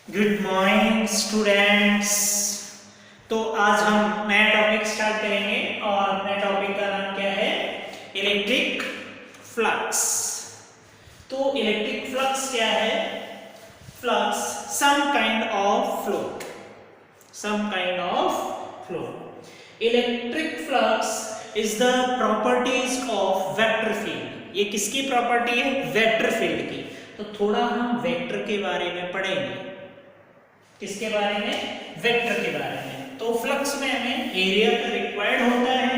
Good morning students. तो आज हम नया टॉपिक स्टार्ट करेंगे और नया टॉपिक का नाम क्या है? Electric flux. तो इलेक्ट्रिक फ्लक्स क्या है? Flux some kind of flow, some kind of flow. Electric flux is the properties of vector field. ये किसकी प्रॉपर्टी है? वेक्टर फील्ड की। तो थोड़ा हम वेक्टर के बारे में पढ़ेंगे। किसके बारे में? वेक्टर के बारे में। तो फ्लक्स में हमें एरिया का रिक्वायर्ड होता है,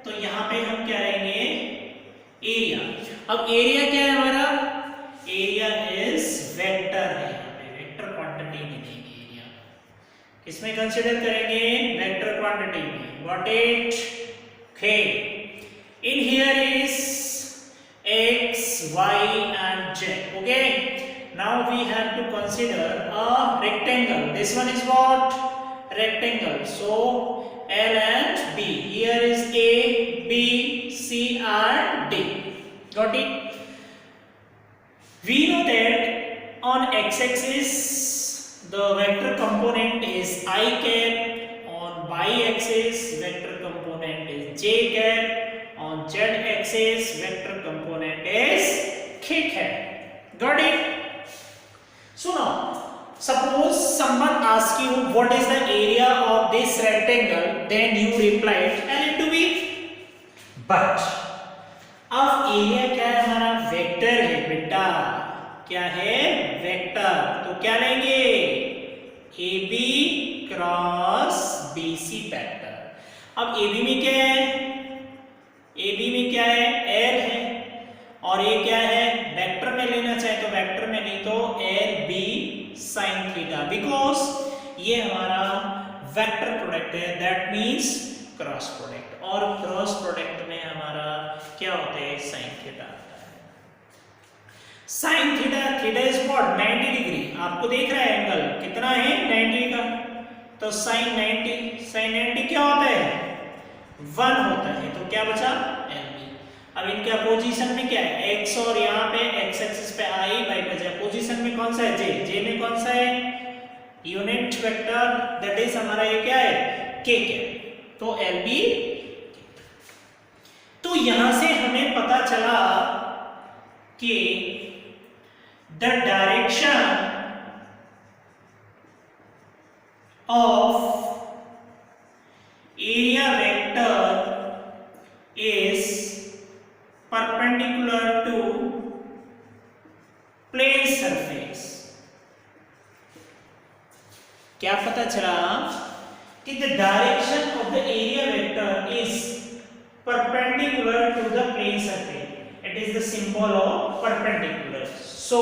तो यहाँ पे हम क्या लेंगे? एरिया। अब एरिया क्या है हमारा? एरिया इज वेक्टर है, यहाँ पे वेक्टर क्वांटिटी में देंगे एरिया। किसमें कंसीडर करेंगे? वेक्टर क्वांटिटी में। Got it? Okay. In here is x, y and z. Okay. Now we have to consider a rectangle. This one is what? Rectangle. So L and B. Here is A, B, C and D. Got it? We know that on x-axis the vector component is I cap. On y-axis vector component is j cap. On z-axis vector component is k cap. Got it? So now, suppose someone asks you what is the area of this rectangle, then you replied L into B. But अब area क्या है हमारा? Vector है बेटा। क्या है? Vector. तो क्या लेंगे? AB cross BC vector. अब AB में क्या है? AB में क्या है? L है। और ये क्या है? वेक्टर में लेना चाहे तो वेक्टर में, नहीं तो L B sin theta, because ये हमारा वेक्टर प्रोडक्ट है, दैट मींस क्रॉस प्रोडक्ट। और क्रॉस प्रोडक्ट में हमारा क्या होता है? sin थीटा होता है। sin theta, theta is what? 90 degree. आपको देख रहा है एंगल कितना है? 90 का। तो sin 90 क्या होता है? 1 होता है। तो क्या बचा? अब इनके अपोजिशन में क्या है? x, और यहाँ पे x एक्सिस पे i, y पे j। अपोजिशन में कौन सा है? j। j में कौन सा है? यूनिट वेक्टर, दैट इज हमारा ये क्या है? k cap. तो LB। तो यहां से हमें पता चला कि the direction of area vector is perpendicular to plane surface। क्या पता चला? कि the direction of the area vector is perpendicular to the plane surface. It is the symbol of perpendicular. So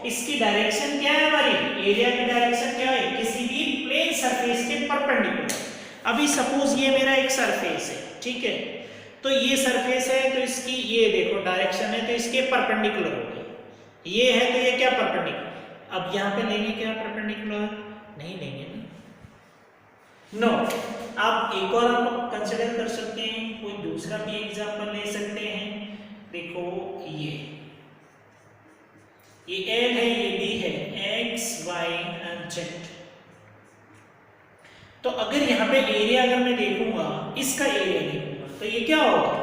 इसकी डायरेक्शन क्या है हमारी? एरिया की direction क्या है? किसी भी प्लेन सरफेस के परपेंडिकुलर। अभी सपोज ये मेरा एक सरफेस है, ठीक है? तो ये सरफेस है, तो इसकी ये देखो डायरेक्शन है, तो इसके परपेंडिकुलर होगी। ये है तो ये क्या? परपेंडिकुलर। अब यहाँ पे लेंगे क्या परपेंडिकुलर? नहीं लेंगे ना। नो। आप एक और आप कंसिडर कर सकते हैं, कोई दूसरा भी एग्जांपल ले सकते हैं। देखो ये L है, ये B है, X, Y and Z। तो अगर यहाँ पे एरिया अगर मैं देखूंगा, इसका एरिया देखूंगा, तो ये क्या होगा?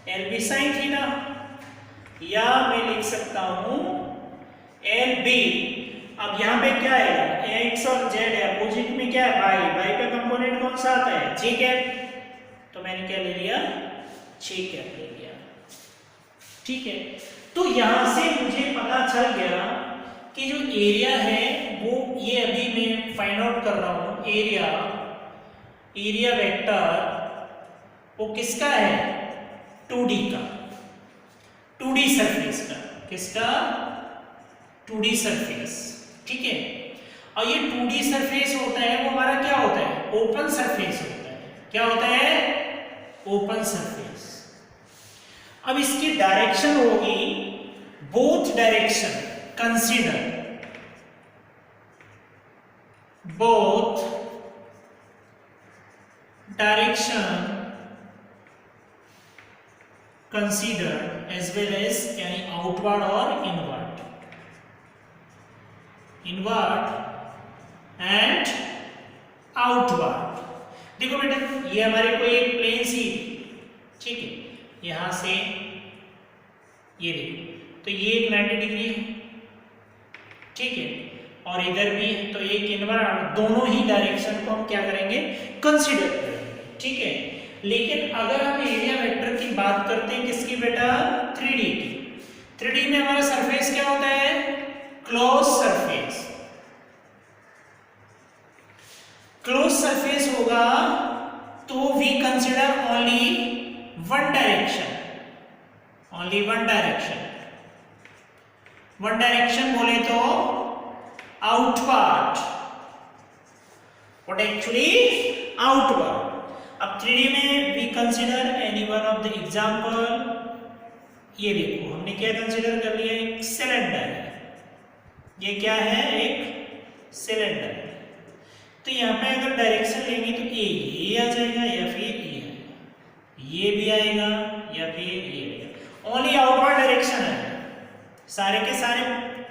LB sin theta. या मैं लिख सकता हूं LB। अब यहाँ पे क्या है? X और Z है, अपोजिट में क्या है? Y। Y का कंपोनेंट कौन सा आता है? J cap. तो मैंने क्या ले लिया? J कैप ले लिया, ठीक है? तो यहां से मुझे पता चल गया कि जो एरिया है वो, ये अभी मैं फाइंड आउट कर रहा हूं। एरिया वेक्टर वो किसका है? 2D का, 2D सरफेस का। किसका? 2D सरफेस, ठीक है? और ये 2D सरफेस होता है वो हमारा क्या होता है? ओपन सरफेस होता है। क्या होता है? Open surface. अब इसकी डायरेक्शन होगी, both direction consider, both direction consider as well as, यानी आउटवर्ड और इनवर्ड। Inward and outward. देखो बेटा, ये हमारे कोई एक प्लेन सी, ठीक है, यहां से ये देखो, तो ये एक 90 डिग्री है, ठीक है, और इधर भी है, तो एक इनवर्ड, दोनों ही डायरेक्शन को हम क्या करेंगे, कंसीडर करेंगे, ठीक है। लेकिन अगर हम एरिया वेक्टर की बात करते हैं किसकी बेटा, 3D की, 3D में हमारा सरफेस क्या होता है, क्लोज सरफेस। क्लोज सरफेस होगा तो we consider only one direction, only one direction. One direction बोले तो आउटवर्ड, व्हाट एक्चुअली आउटवर्ड। अब 3D में we consider any one of the example. ये देखो हमने क्या कंसिडर कर लिया, एक सिलेंडर, ये क्या है, एक सिलेंडर। तो यहाँ पे अगर डायरेक्शन लेंगे तो ये आ जाएगा या फिर ये भी आएगा या फिर ये आएगा। ओनली आउटवर्ड डायरेक्शन है, सारे के सारे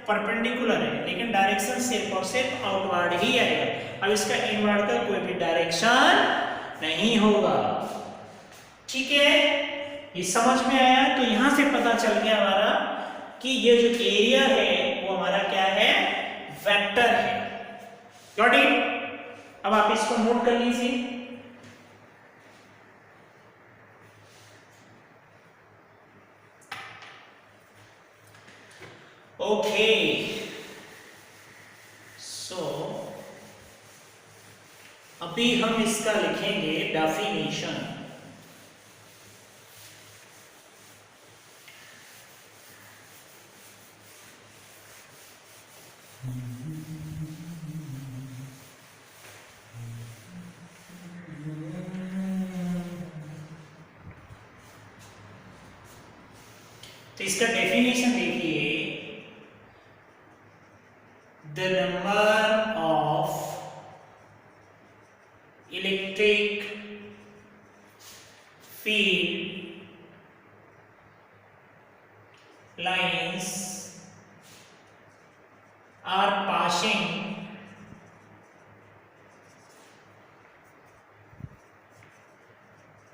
परपेंडिकुलर है, लेकिन डायरेक्शन सिर्फ और सिर्फ आउटवर्ड ही आएगा। अब इसका इनवर्ड का कोई भी डायरेक्शन नहीं होगा, ठीक है। ये समझ में आया? तो यहां से पता चल गया हमारा कि ये जो एरिया है वो हमारा क्या है, वेक्टर है। Got it? अब आप इसको नोट कर लीजिए। ओके, सो अभी हम इसका लिखेंगे डेफिनेशन। तो इसका डेफिनेशन देखिए, the number of electric field lines are passing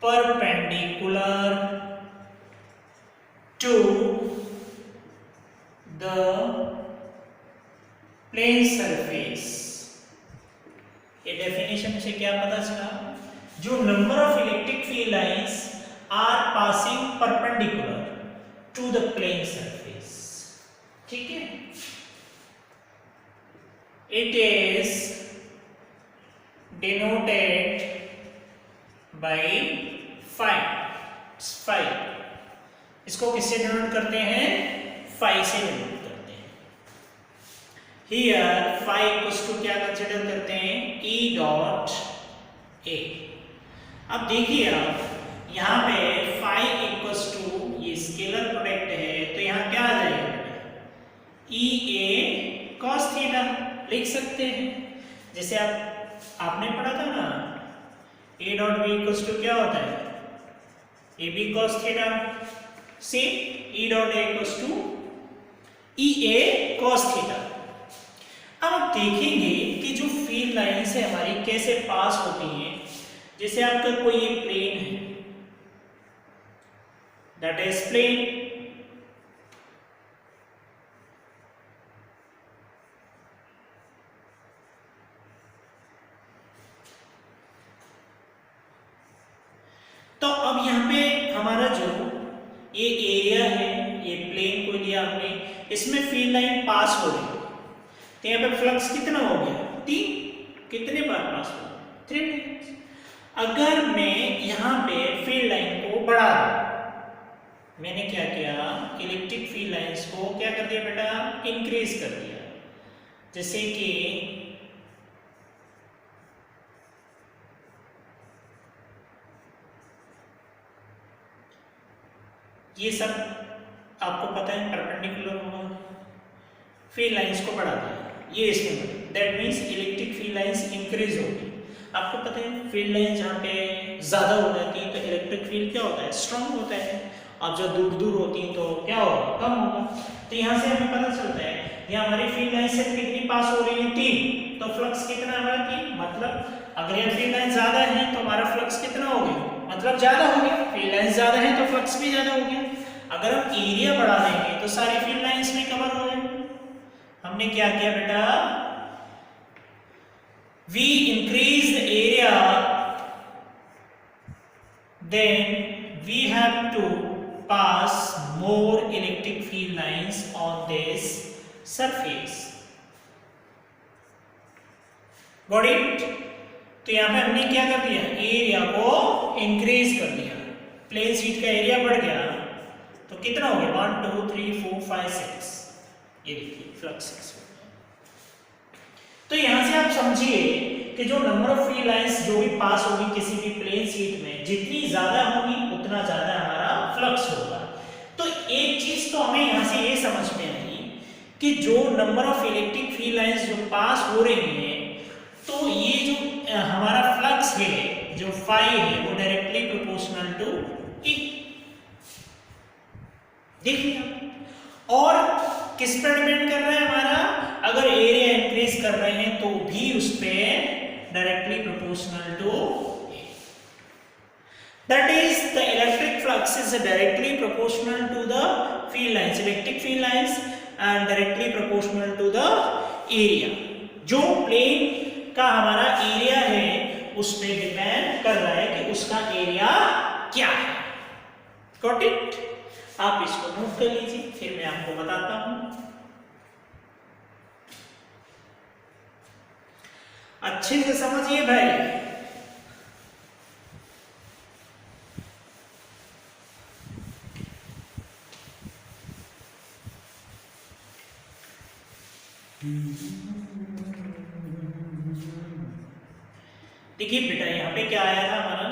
perpendicular to the plane surface। ये डेफिनेशन से क्या पता चला, जो number of electric field lines are passing perpendicular to the plane surface, ठीक है, it is denoted by phi. इसको किससे डिनोट करते हैं, फाई से डिनोट करते हैं। हियर फाई इक्वल्स टू क्या कंसीडर करते हैं, E डॉट A। अब देखिए आप यहाँ पे फाई इक्वल्स टू, ये स्केलर प्रोडक्ट है, तो यहाँ क्या आ जाएगा, EA cos थीटा लिख सकते हैं। जैसे आपने पढ़ा था ना, A dot B equals to क्या होता है, AB cos थीटा, से E dot A equals to EA cos theta. अब आप देखेंगे कि जो फील्ड लाइंस है हमारी कैसे पास होती हैं। जैसे आपका कोई एक प्लेन है, दैट इज प्लेन, तो अब यहाँ पे हमारा जो ये एरिया है, ये प्लेन को लिया आपने, इसमें फील्ड लाइन पास हो रही है, तो यहाँ पे फ्लक्स कितना हो गया, 3। कितने बार पास हो, 3। अगर मैं यहाँ पे फील्ड लाइन को बढ़ा दूं, मैंने क्या किया, इलेक्ट्रिक फील्ड लाइंस को क्या कर दिया बेटा, इंक्रीज कर दिया। जैसे कि ये सब आपको पता है परपेंडिकुलर होगा, फील्ड लाइंस को बढ़ा दिया, ये इसमें, that means electric field lines increase होगी। आपको पता है फील्ड लाइन जहाँ पे ज़्यादा हो जाती है तो इलेक्ट्रिक फील्ड क्या होता है, स्ट्रांग होता है, और जब दूर दूर होती है तो क्या होगा, कम होगा। तो यहाँ से हमें पता चलता है ये हमारी फील्ड लाइन से कितनी पास हो रही है 3, तो फ्लक्स कितना हमारा 3, मतलब अगर ये फील्ड लाइन ज्यादा है तो हमारा फ्लक्स कितना हो गया, मतलब ज्यादा हो गया, फील्ड लाइन ज्यादा है तो फ्लक्स भी ज्यादा हो गया। अगर हम एरिया बढ़ा देंगे तो सारी फील्ड लाइंस में कवर हो जाएंगे। हमने क्या किया बेटा, we increase the area then we have to pass more electric field lines on this surface. Got it? तो यहाँ पे हमने क्या कर दिया, एरिया को इंक्रीज कर दिया, प्लेन शीट का एरिया बढ़ गया तो कितना हो गया 1 2 3 4 5 6, ये देखिए फ्लक्स 6। तो यहाँ से आप समझिए कि जो नंबर ऑफ फील्ड लाइंस जो भी पास होगी किसी भी प्लेन शीट में, जितनी ज्यादा होगी उतना ज्यादा हमारा फ्लक्स होगा। तो एक चीज तो हमें यहाँ से ये समझ में आई कि जो number of electric field lines जो पास हो रही हैं, तो ये जो हमारा फ्लक्स है जो फाई है वो डायरेक्टली प्रोपोर्शनल टू ई, देखिए। और किस पर डिपेंड कर रहा है हमारा, अगर एरिया इंक्रीज कर रहे हैं तो भी उस पे directly proportional to A, that is the electric flux is directly proportional to the field lines, electric field lines and directly proportional to the area. जो प्लेन का हमारा एरिया है उस पे डिपेंड कर रहा है कि उसका एरिया क्या है। Got it? आप इसको नोट कर लीजिए, फिर मैं आपको बताता हूं। अच्छे से समझिए भाई। देखिए बेटा, यहाँ पे क्या आया था हमारा,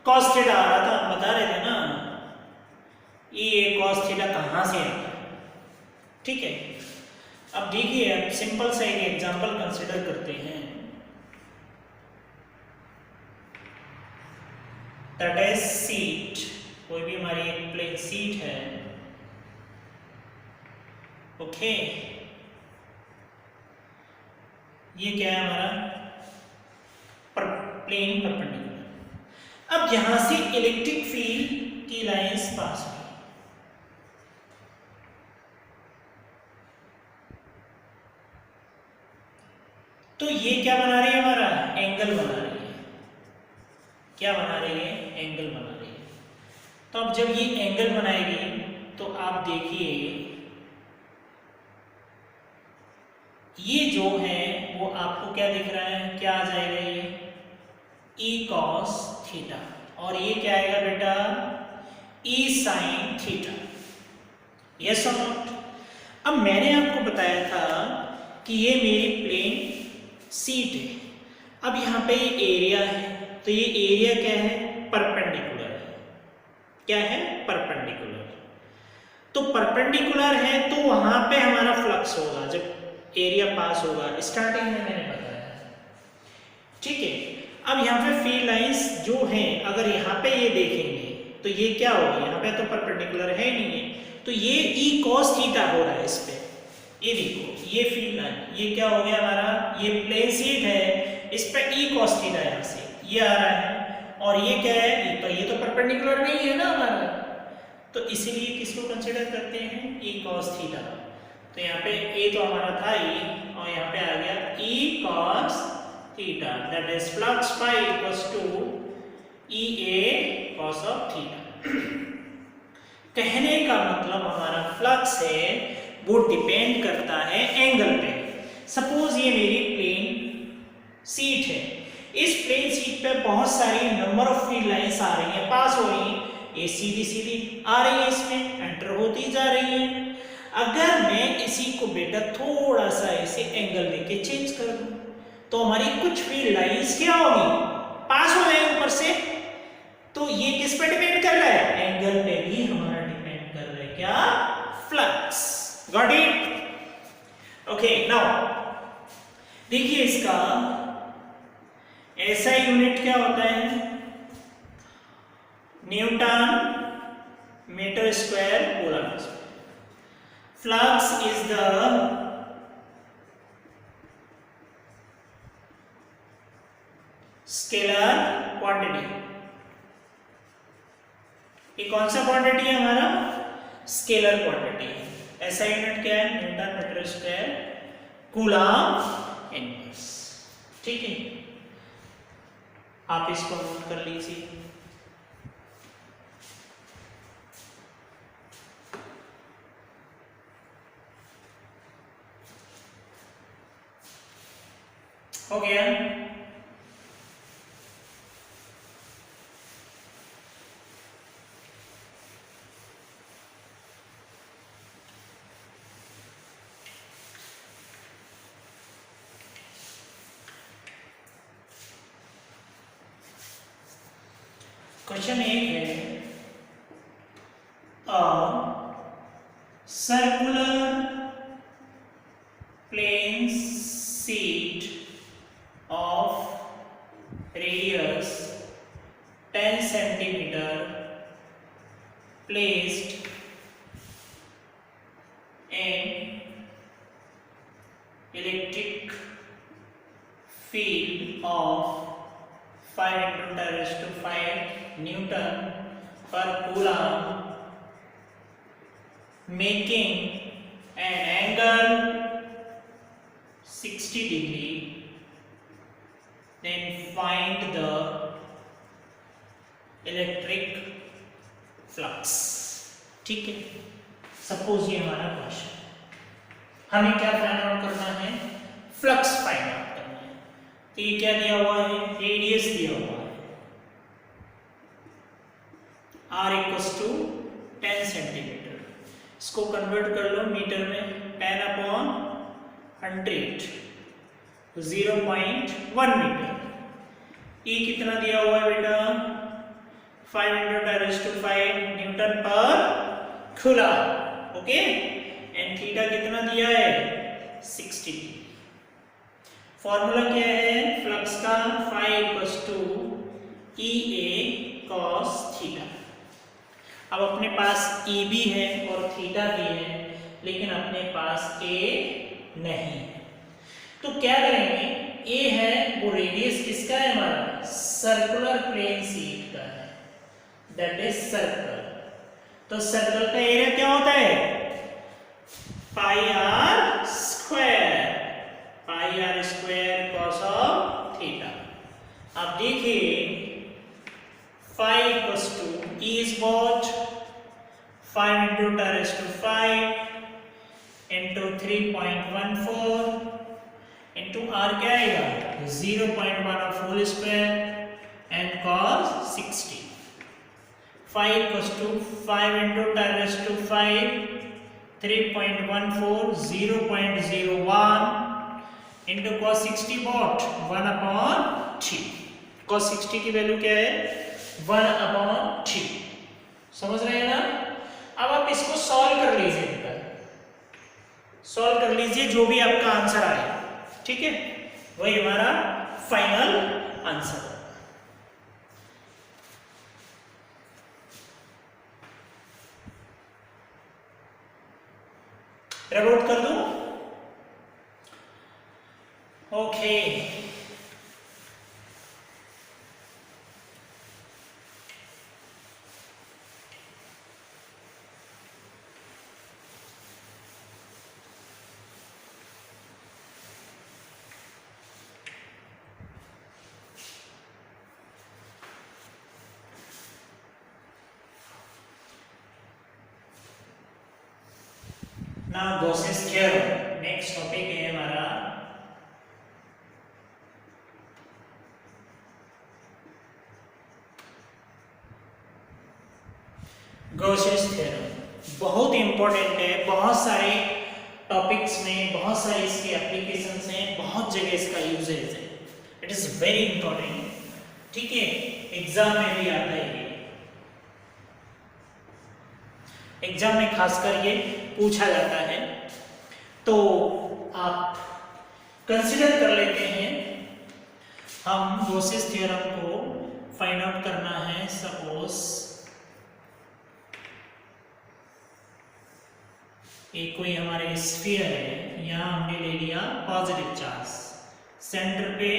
cos थीटा आ रहा था, हम बता रहे थे ना ये cos थीटा कहां से आता है, ठीक है। अब देखिए, अब सिंपल सा एक एग्जांपल कंसीडर करते हैं। दैट इज सीट, कोई भी हमारी एक प्लेन सीट है, ओके। ये क्या है हमारा प्लेन परपेंडिकुलर। अब यहां से इलेक्ट्रिक फील्ड की लाइंस पास हुई, तो ये क्या बना रही है हमारा, एंगल बना रही है। क्या बना रही है, एंगल बना रही है। तो अब जब ये एंगल बनाएगी तो आप देखिए ये जो है वो आपको क्या दिख रहा है, क्या आ जाएगा ये e cos थीटा, और ये क्या आएगा बेटा e sin थीटा, यस और नॉट। अब मैंने आपको बताया था कि ये मेरी प्लेन सीट है। अब यहाँ पे ये एरिया है, तो ये एरिया क्या है, परपेंडिकुलर है। क्या है, परपेंडिकुलर। तो परपेंडिकुलर है तो वहां पे हमारा फ्लक्स होगा जब एरिया पास होगा, स्टार्टिंग में मैंने बताया, ठीक है। अब यहाँ पे फील्ड लाइंस जो हैं, अगर यहाँ पे ये देखेंगे तो ये क्या होगा, यहाँ पे तो परपेंडिकुलर है नहीं है, तो ये e cos थीटा हो रहा है इस पे। ये देखो ये फील्ड लाइन, ये क्या हो गया हमारा, ये प्लेन सीट है, इस पे e cos थीटा यहाँ से ये आ रहा है, और ये क्या है, ये तो परपेंडिकुलर नहीं है ना हमारा, तो इसीलिए किसको कंसिडर करते हैं, e cos थीटा। तो यहाँ पे a तो हमारा था e, और यहाँ पे आ गया e cos theta, that is flux phi equals to EA cos of theta. कहने का मतलब हमारा फ्लक्स है वो डिपेंड करता है एंगल पे। सपोज ये मेरी प्लेन सीट है, इस प्लेन सीट पे बहुत सारी नंबर ऑफ फील्ड लाइंस आ रही हैं, पास हो रही हैं, ये सीधी सीधी आ रही है, इसमें एंटर होती जा रही है। अगर मैं इसी को बेटा थोड़ा सा ऐसे एंगल देके चेंज कर दूं तो हमारी कुछ फील्ड लाइंस क्या होगी, पास हो जाएंगी ऊपर से। तो ये किस पे डिपेंड कर रहा है, एंगल पे भी हमारा डिपेंड कर रहा है, क्या, flux. Got it? Okay, now देखिए इसका ऐसा यूनिट क्या होता है, newton metre square coulomb. Flux is the quantity, ये कौन सा क्वांटिटी है हमारा? स्केलर क्वांटिटी है। ऐसा यूनिट क्या है? Newton metre square coulomb inverse. ठीक है, आप इसको नोट कर लीजिए। हो गया? क्वेश्चन एक है, circular plane sheet of radius 10 centimeter placed in electric field of 5 into 10 raised to 5 Newton per coulomb, making an angle 60 degree. Then find the electric flux. ठीक है, सपोज ये हमारा क्वेश्चन, हमें क्या फाइंड आउट करना है? फ्लक्स फाइंड आउट करना है। तो ये क्या दिया हुआ है? रेडियस दिया हुआ है, r इक्वल्स टू 10 सेंटीमीटर। इसको कन्वर्ट कर लो मीटर में, 10/100 0.1 मीटर। E कितना दिया हुआ है बेटा? 5 into 10 raised to 5 न्यूटन पर कूलम्ब। ओके, एंड थीटा कितना दिया है? 60। फॉर्मूला क्या है फ्लक्स का? phi equals to EA cos theta. अब अपने पास E भी है और थीटा भी है, लेकिन अपने पास A नहीं है। तो क्या करेंगे? A है वो रेडियस किसका है? हमारा सर्कुलर प्लेन शीट का है, दैट इज सर्कल। तो सर्कल का एरिया क्या होता है? Pi r square cos of theta. अब देखिए, phi equals to E is what? 5 into 10 raised to 5 into 3.14 into r क्या आएगा? 0.1 of whole square and cos 60. Phi equals to 5 into 10 raised to 5 3.14 0.01 into cos 60 what? 1/3। cos 60 की value क्या है? 1/3। समझ रहे हैं ना? अब आप इसको सॉल्व कर लीजिए बेटा, सॉल्व कर लीजिए, जो भी आपका आंसर आए, ठीक है, वही हमारा फाइनल आंसर है। रिपोर्ट कर दूं? Okay, now Gauss's theorem, next topic है हमारा गॉसेस थ्योरम। बहुत इंपॉर्टेंट है, बहुत सारे टॉपिक्स में बहुत सारे इसके एप्लीकेशंस हैं, बहुत जगह इसका यूजेज है। इट इज वेरी इंपॉर्टेंट, ठीक है, एग्जाम में भी आता है, एग्जाम में खासकर ये पूछा जाता है। तो आप कंसिडर कर लेते हैं, हम गॉसेस थ्योरम को फाइंड आउट करना है। सपोज ये कोई हमारे स्फीयर है, यहाँ हमने ले लिया पॉजिटिव चार्ज, सेंटर पे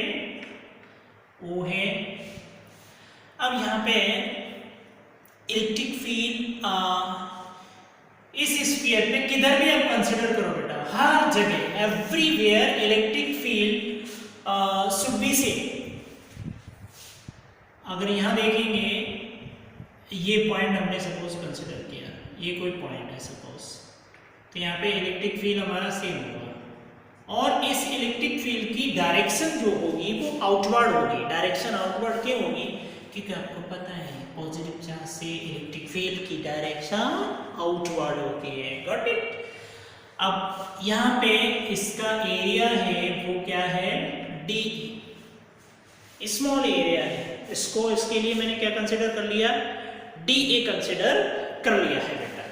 O है, अब यहाँ पे इलेक्ट्रिक फील्ड इस स्फीयर पे किधर भी आप कंसिडर करो बेटा, हर जगह everywhere electric field should be same. अगर यहाँ देखेंगे ये पॉइंट हमने सपोज कंसिडर किया, ये कोई पॉइंट है सपोज, तो यहाँ पे इलेक्ट्रिक फील्ड हमारा सेम होगा और इस इलेक्ट्रिक फील्ड की डायरेक्शन जो होगी वो आउटवर्ड होगी। डायरेक्शन आउटवर्ड क्यों होगी? क्योंकि आपको पता है पॉजिटिव चार्ज से इलेक्ट्रिक फील्ड की डायरेक्शन आउटवर्ड होती है। Got it? अब यहाँ पे इसका एरिया है वो क्या है, डी, स्मॉल एरिया है, इसको इसके लिए मैंने क्या कंसिडर कर लिया, डी ए कंसिडर कर लिया है बेटा।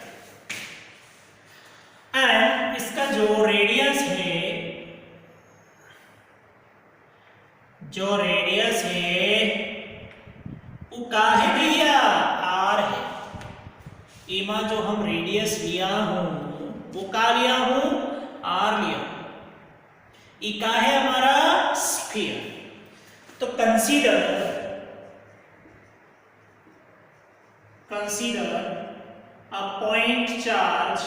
एंड इसका जो रेडियस है, वो का है भैया, आर है। एमा जो हम रेडियस लिया हूं वो का लिया हूं, आर लिया हूं। ई का है हमारा स्फीयर। तो consider a point charge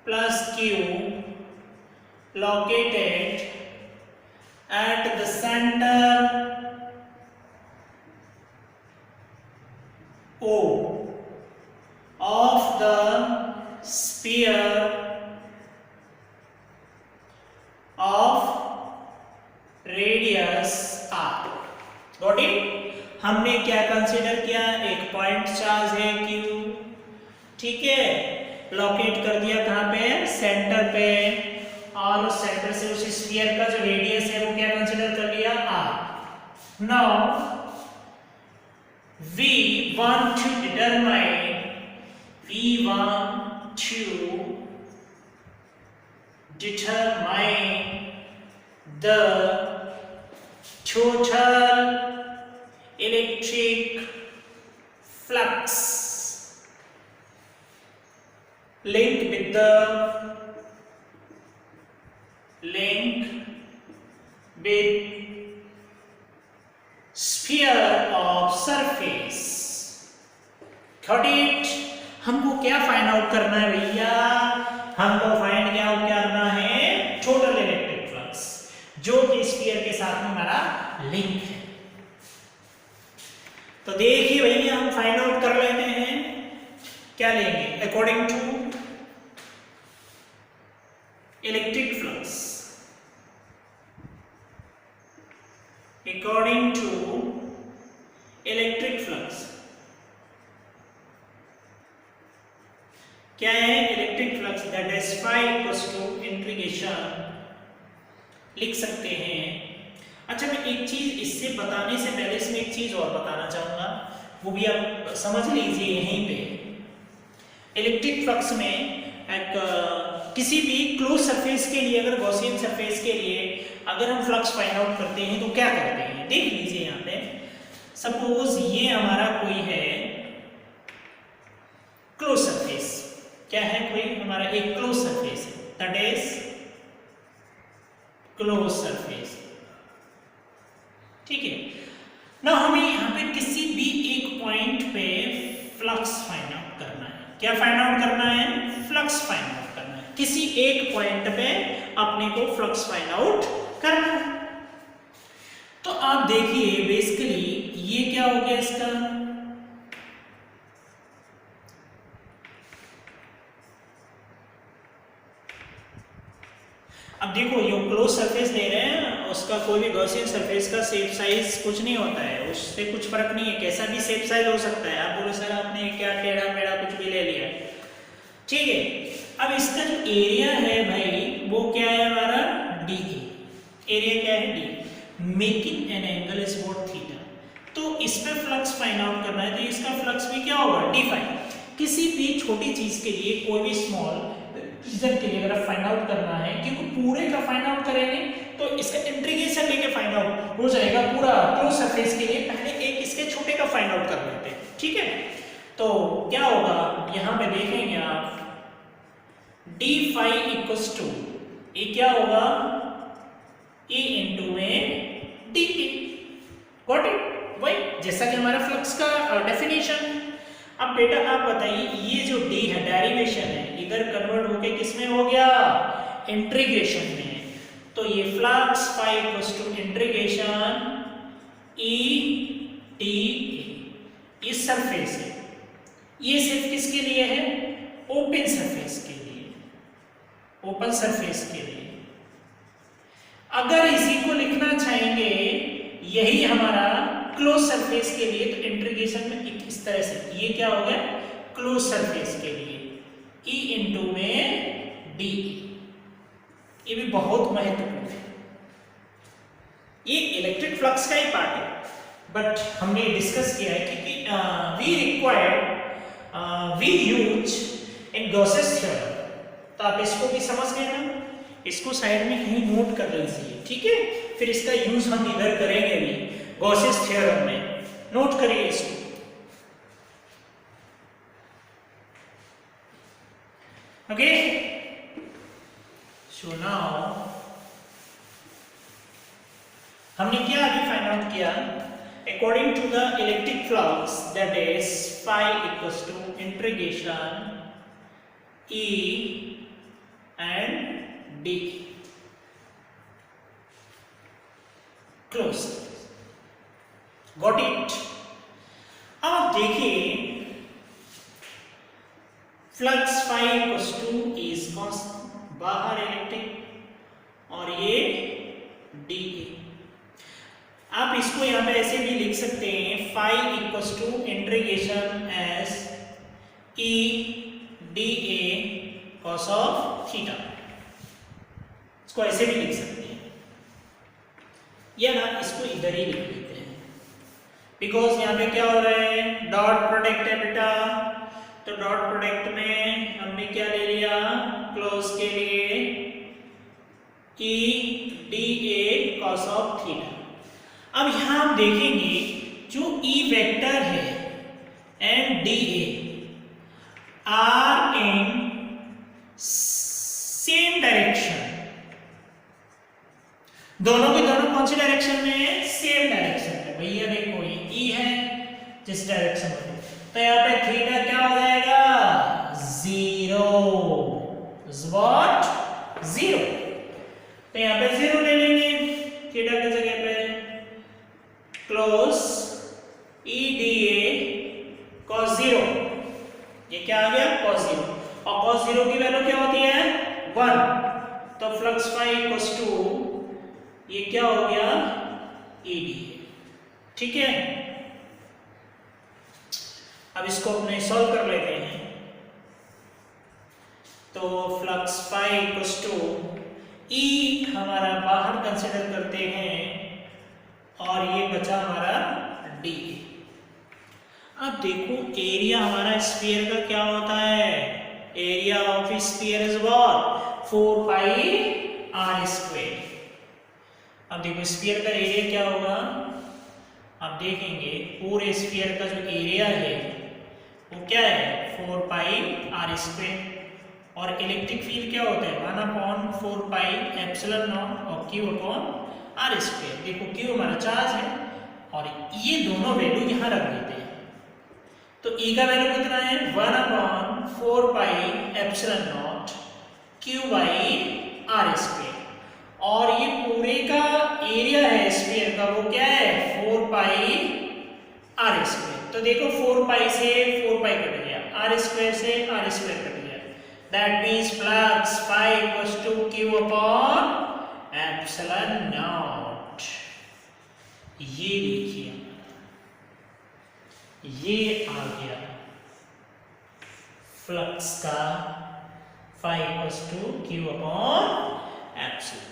plus q located at the center O of the sphere of radius r. Got it? हमने क्या कंसीडर किया, एक पॉइंट चार्ज है q, ठीक है, लोकेट कर दिया कहां पे, सेंटर पे, और सेंटर से उस स्फीयर का जो रेडियस है वो क्या कंसीडर कर लिया, r. Now we want to determine the total electric flux linked with the sphere of surface. Got it? हमको क्या फाइंड आउट करना है भैया, हमको फाइंड आउट करना है टोटल इलेक्ट्रिक फ्लक्स जो कि स्फीयर के साथ में हमारा लिंक है। तो देखिए भैया हम फाइंड आउट कर लेते हैं, क्या लेंगे, according to electric flux, according to electric flux क्या है, electric flux that is phi equals to integration लिख सकते हैं। अच्छा मैं एक चीज इससे बताने से पहले इसमें एक चीज और बताना चाहूंगा, वो भी आप समझ लीजिए। यहीं पे इलेक्ट्रिक फ्लक्स में एक किसी भी क्लोज सरफेस के लिए, अगर गॉसियन सरफेस के लिए अगर हम फ्लक्स फाइंड आउट करते हैं तो क्या करते हैं, देख लीजिए यहाँ पे। सपोज ये हमारा कोई है क्लोज सरफेस, क्या है, कोई हमारा एक क्लोज सरफेस है, दैट इज क्लोज सरफेस, ठीक है ना। हमें यहाँ पे किसी भी एक पॉइंट पे फ्लक्स फाइंड आउट करना है। क्या फाइंड आउट करना है, फ्लक्स फाइंड आउट करना है। किसी एक पॉइंट पे अपने को फ्लक्स फाइंड आउट करना है। तो आप देखिए बेसिकली ये क्या हो गया इसका, अब देखो ये क्लोज सरफेस ले रहे हैं, उसका कोई भी गॉसियन सरफेस का शेप साइज कुछ नहीं होता है, उससे कुछ फर्क नहीं है, कैसा भी शेप साइज हो सकता है। आप बोलो सर आपने क्या टेढ़ा मेढ़ा कुछ भी ले लिया, ठीक है। अब इसका जो एरिया है भाई वो क्या है हमारा, डी। एरिया क्या है, D, making an angle is what, theta. तो इस पे फ्लक्स फाइंड आउट करना है तो इसका फ्लक्स भी क्या होगा, डी फाई। किसी भी छोटी चीज के लिए, कोई भी स्मॉल रीजन के लिए अगर फाइंड आउट करना है, क्योंकि पूरे का फाइंड आउट करेंगे तो इसका इंटीग्रेशन लेके फाइंड आउट हो जाएगा पूरा क्लोज सरफेस के लिए। पहले एक इसके छोटे का फाइंड आउट कर लेते हैं, ठीक है। तो क्या होगा, यहां पे देखेंगे आप डी फाई इक्वल्स टू, ये क्या होगा, E इंटू में डी ए। Got it? वही जैसा कि हमारा फ्लक्स का डेफिनेशन है। अब बेटा आप बताइए, ये जो डी है डेरिवेशन है, इधर कन्वर्ट होके किस में हो गया? इंटीग्रेशन में। तो ये flux phi equals to integration E T A. इस सरफेस है, ये सिर्फ किसके लिए है? ओपन सरफेस के लिए, ओपन सरफेस के लिए। अगर इसी को लिखना चाहेंगे, यही हमारा क्लोज सरफेस के लिए, तो इंटीग्रेशन में इस तरह से, ये क्या हो गया? क्लोज सरफेस के लिए E इंटू में डी। ये भी बहुत महत्वपूर्ण है, ये इलेक्ट्रिक फ्लक्स का ही पार्ट है, बट हमने डिस्कस किया है कि we use in Gauss's theorem. तो आप इसको भी समझ गए ना, इसको साइड में कहीं नोट कर लीजिए, ठीक है? फिर इसका यूज हम इधर करेंगे भी गॉसेस थ्योरम में, नोट करिए इसको। ओके, सो नाउ हमने क्या अभी फाइंड आउट किया? According to the electric flux, that is phi equals to integration E and D close। Got it? अब देखिए, flux phi equals to is बाहर इलेक्ट्रिक और ये डी। आप इसको यहां पे ऐसे भी लिख सकते हैं, phi equals to integration S E D A cos of theta. इसको ऐसे भी लिख सकते हैं, या ना इसको इधर ही लिख लेते हैं, बिकॉज यहाँ पे क्या हो रहा है? डॉट प्रोडक्ट है बेटा, तो डॉट प्रोडक्ट में हमने क्या ले लिया? क्लोज के लिए E D A cos of theta. अब यहां हम देखेंगे, जो ई वेक्टर है and D A are in same direction. दोनों के दोनों कौन सी डायरेक्शन में है? सेम डायरेक्शन में। भैया देखो, ये ई है जिस डायरेक्शन में, तो यहाँ पे थीटा क्या हो जाएगा? जीरो। व्हाट? जीरो। तो यहाँ पे जीरो ले लेंगे थीटा की जगह पे, close E D A cos zero. ये क्या आ गया? Cos zero. और कॉस जीरो की वैल्यू क्या होती है? 1। तो फ्लक्स फाई इक्वल्स टू, ये क्या हो गया? E D. ठीक है, अब इसको अपने सॉल्व कर लेते हैं। तो फ्लक्स फाई इक्वल्स टू ई हमारा बाहर कंसीडर करते हैं, और ये बचा हमारा डी। अब देखो, एरिया हमारा स्फीयर का क्या होता है? Area of sphere is what? 4 pi r square. अब देखो, स्फीयर का एरिया क्या होगा? आप देखेंगे, पूरे स्फीयर का जो एरिया है वो क्या है? 4 पाई आर स्क्वायर। और इलेक्ट्रिक फील्ड क्या होता है? 1/4 पाई एप्सिलॉन नॉट और क्यू अपॉन आर स्क्वायर। देखो, क्यू हमारा चार्ज है, और ये दोनों वैल्यू यहाँ रख देते हैं। तो ई का वैल्यू कितना है? 1/4 pi epsilon naught q by r square. और ये पूरे का एरिया है स्फीयर का, वो क्या है? 4 पाई आर स्क्वायर। तो देखो, 4 पाई से 4 पाई कट गया, आर स्क्वायर से आर स्क्वायर कट गया। That means flux phi equals to q upon epsilon naught. ये देखिए, ये आ गया फ्लक्स का phi equals to q upon epsilon.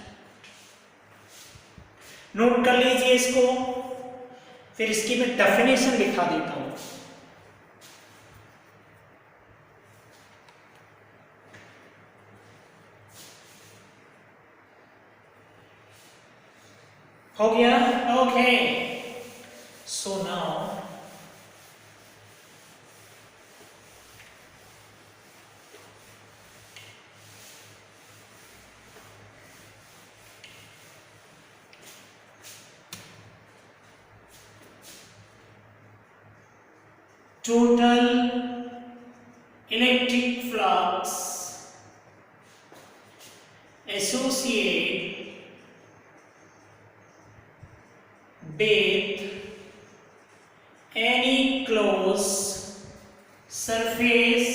Note कर लीजिए इसको, फिर इसकी मैं डेफिनेशन लिखा देता हूं। हो गया? Okay, so now total electric flux associated with any closed surface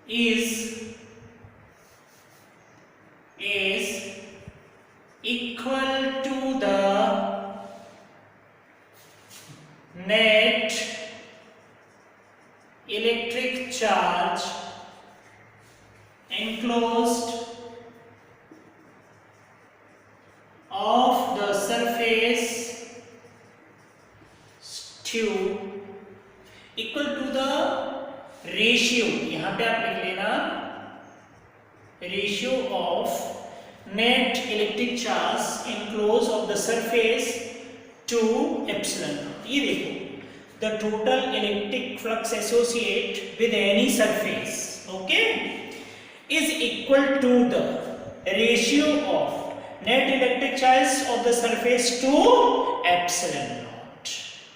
is equal to the net electric charge enclosed of the surface tube equal to the ratio, यहां पे आप लिख लेना ratio of net electric charge enclosed of the surface to epsilon naught. ये देखो, the total electric flux associated with any surface, okay, is equal to the ratio of net electric charge of the surface to epsilon naught.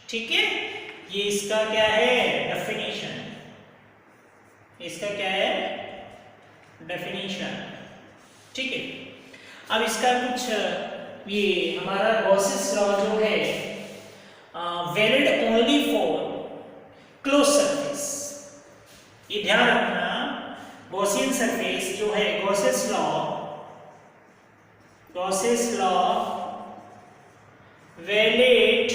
ठीक है, ये इसका क्या है definition, इसका क्या है डेफिनेशन. ठीक है, अब इसका कुछ ये हमारा गॉसेस लॉ जो है valid only for close surface, ये ध्यान रखना. गॉसियन सरफेस जो है Gauss's law valid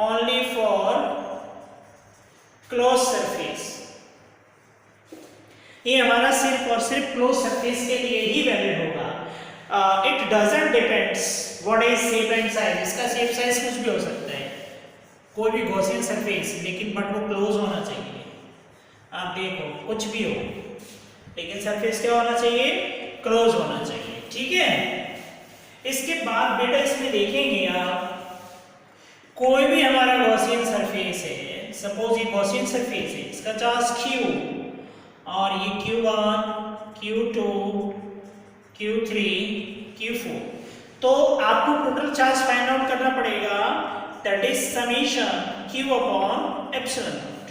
only for close surface. ये हमारा सिर्फ और सिर्फ क्लोज सरफेस के लिए ही वैलिड होगा. It doesn't depends what is shape and size. इसका शेप साइज कुछ भी हो सकता है, कोई भी गॉसियन सरफेस, लेकिन बट वो क्लोज होना चाहिए. आप देखो कुछ भी हो, लेकिन सरफेस क्या होना चाहिए, क्लोज होना चाहिए. ठीक है, इसके बाद बेटा इसमें देखेंगे आप, कोई भी हमारा गॉसियन सरफेस है, सपोज ये गॉसियन सरफेस है, इसका चार्ज Q और ये Q1, Q2, Q3, Q4, तो आपको टोटल चार्ज फाइंड आउट करना पड़ेगा, that is summation Q upon epsilon not.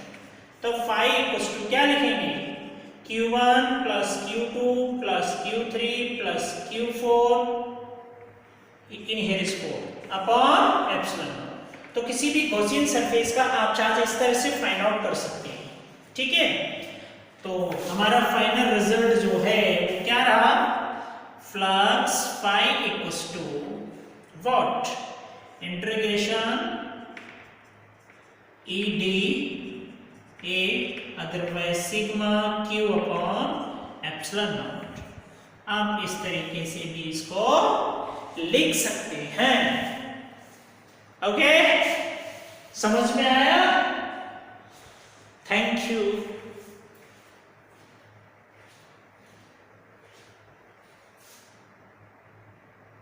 तो फाई इक्वल्स टू क्या लिखेंगे, Q1 plus Q2 plus Q3 plus Q4 in here is 4 upon epsilon not. तो किसी भी गॉसियन सरफेस का आप चार्ज इस तरह से फाइंड आउट कर सकते हैं. ठीक है, तो हमारा फाइनल रिजल्ट जो है क्या रहा, flux phi equals to what, integration E D A otherwise sigma Q upon epsilon naught. आप इस तरीके से भी इसको लिख सकते हैं. ओके, समझ में आया? Thank you.